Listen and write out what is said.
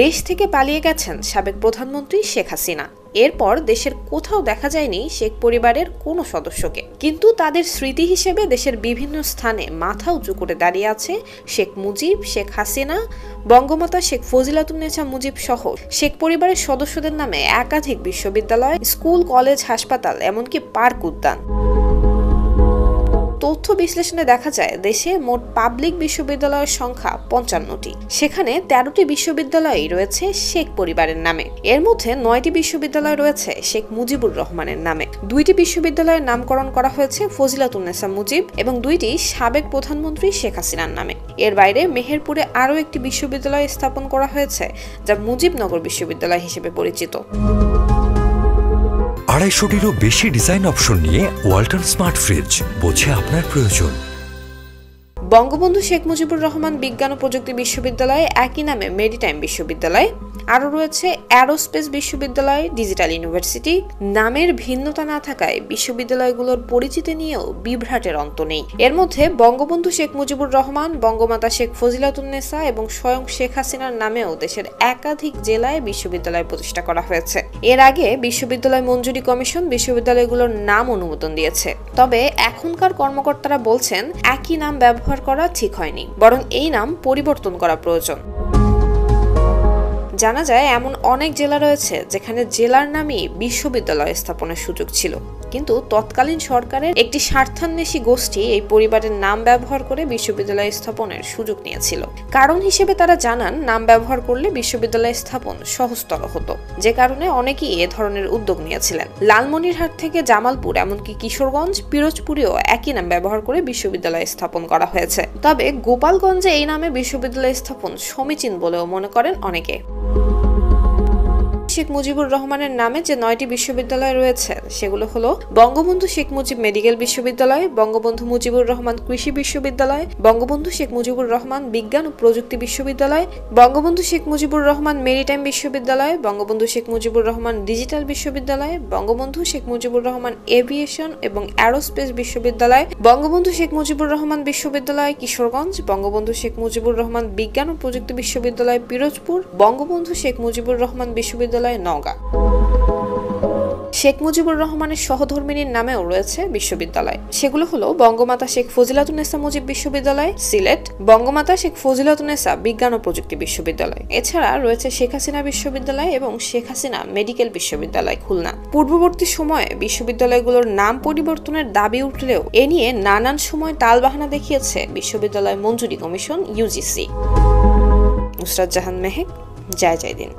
দেশ থেকে পালিয়ে গেছেন সাবেক প্রধানমন্ত্রী শেখ হাসিনা। এরপর দেশের কোথাও দেখা যায়নি শেখ পরিবারের কোনো সদস্যকে, কিন্তু তাদের স্মৃতি হিসেবে দেশের বিভিন্ন স্থানে মাথা উঁচু করে দাঁড়িয়ে আছে শেখ মুজিব, শেখ হাসিনা, বঙ্গমাতা শেখ ফজিলাতুন্নেছা মুজিব সহ শেখ পরিবারের সদস্যদের নামে একাধিক বিশ্ববিদ্যালয়, স্কুল, কলেজ, হাসপাতাল, এমনকি পার্ক, উদ্যান। তথ্য বিশ্লেষণে দেখা যায় দেশে মোট পাবলিক বিশ্ববিদ্যালয়ের সংখ্যা ৫৫টি। সেখানে ১৩টি বিশ্ববিদ্যালয়ই রয়েছে শেখ পরিবারের নামে। এর মধ্যে ৯টি বিশ্ববিদ্যালয় রয়েছে শেখ মুজিবুর রহমানের নামে। ২টি বিশ্ববিদ্যালয়ের নামকরণ করা হয়েছে ফজিলাতুন্নেছা মুজিব এবং ২টি সাবেক প্রধানমন্ত্রী শেখ হাসিনার নামে। এর বাইরে মেহেরপুরে আরও একটি বিশ্ববিদ্যালয় স্থাপন করা হয়েছে, যা মুজিবনগর বিশ্ববিদ্যালয় হিসেবে পরিচিত। ২৫০টিরও বেশি ডিজাইন অপশন নিয়ে ওয়ালটন স্মার্ট ফ্রিজ, বোঝে আপনার প্রয়োজন। বঙ্গবন্ধু শেখ মুজিবুর রহমান বিজ্ঞান ও প্রযুক্তি বিশ্ববিদ্যালয়, একই নামে মেরিটাইম বিশ্ববিদ্যালয়, আরও রয়েছে অ্যারোস্পেস বিশ্ববিদ্যালয়, ডিজিটাল ইউনিভার্সিটি। নামের ভিন্নতা না থাকায় বিশ্ববিদ্যালয়গুলোর পরিচিতি নিয়েও বিভ্রাটের অন্ত নেই। এর মধ্যে বঙ্গবন্ধু শেখ মুজিবুর রহমান, বঙ্গমাতা শেখ ফজিলাতুন্নেছা এবং স্বয়ং শেখ হাসিনার নামেও দেশের একাধিক জেলায় বিশ্ববিদ্যালয় প্রতিষ্ঠা করা হয়েছে। এর আগে বিশ্ববিদ্যালয় মঞ্জুরি কমিশন বিশ্ববিদ্যালয়গুলোর নাম অনুমোদন দিয়েছে। তবে এখনকার কর্মকর্তারা বলছেন একই নাম ব্যবহার করা ঠিক হয়নি, বরং এই নাম পরিবর্তন করা প্রয়োজন। জানা যায় এমন অনেক জেলা রয়েছে যেখানে জেলার নামেই বিশ্ববিদ্যালয় স্থাপনের সুযোগ ছিল, কিন্তু তৎকালীন সরকারের একটি স্বার্থান্বেষী গোষ্ঠী এই পরিবারের নাম ব্যবহার করে বিশ্ববিদ্যালয় স্থাপনের সুযোগ নিয়েছিল। কারণ হিসেবে তারা জানান নাম ব্যবহার করলে বিশ্ববিদ্যালয় স্থাপন সহজতর হতো, যে কারণে অনেকেই এ ধরনের উদ্যোগ নিয়েছিলেন। লালমনিরহাট থেকে জামালপুর, এমনকি কিশোরগঞ্জ, পিরোজপুরেও একই নাম ব্যবহার করে বিশ্ববিদ্যালয় স্থাপন করা হয়েছে। তবে গোপালগঞ্জে এই নামে বিশ্ববিদ্যালয় স্থাপন সমীচীন বলেও মনে করেন অনেকে। শেখ মুজিবুর রহমানের নামে যে ৯টি বিশ্ববিদ্যালয় রয়েছে সেগুলো হলো বঙ্গবন্ধু শেখ মুজিব মেডিকেল বিশ্ববিদ্যালয়, বঙ্গবন্ধু মুজিবুর রহমান কৃষি বিশ্ববিদ্যালয়, বঙ্গবন্ধু শেখ মুজিবুর রহমান বিজ্ঞান ও প্রযুক্তি বিশ্ববিদ্যালয়, বঙ্গবন্ধু শেখ মুজিবুর রহমান মেরিটাইম বিশ্ববিদ্যালয়, বঙ্গবন্ধু শেখ মুজিবুর রহমান ডিজিটাল বিশ্ববিদ্যালয়, বঙ্গবন্ধু শেখ মুজিবুর রহমান এভিয়েশন এবং অ্যারোস্পেস বিশ্ববিদ্যালয়, বঙ্গবন্ধু শেখ মুজিবুর রহমান বিশ্ববিদ্যালয় কিশোরগঞ্জ, বঙ্গবন্ধু শেখ মুজিবুর রহমান বিজ্ঞান ও প্রযুক্তি বিশ্ববিদ্যালয় পিরোজপুর, বঙ্গবন্ধু শেখ মুজিবুর রহমান বিশ্ববিদ্যালয় নওগাঁ। শেখ মুজিবুর রহমানের সহধর্মিনীর নামেও রয়েছে বিশ্ববিদ্যালয়। সেগুলো হলো বঙ্গমাতা শেখ ফজিলাতুন্নেছা মুজিব বিশ্ববিদ্যালয় সিলেট, বঙ্গমাতা শেখ ফজিলাতুন্নেছা বিজ্ঞান ও প্রযুক্তি বিশ্ববিদ্যালয়। এছাড়া রয়েছে শেখ হাসিনা বিশ্ববিদ্যালয় এবং শেখ হাসিনা মেডিকেল বিশ্ববিদ্যালয় খুলনা। পূর্ববর্তী সময়ে বিশ্ববিদ্যালয়গুলোর নাম পরিবর্তনের দাবি উঠলেও এ নিয়ে নানান সময় টালবাহানা দেখিয়েছে বিশ্ববিদ্যালয় মঞ্জুরি কমিশন, ইউজিসি। নুসরাত জাহান মেহেক, জয় জয় দিন।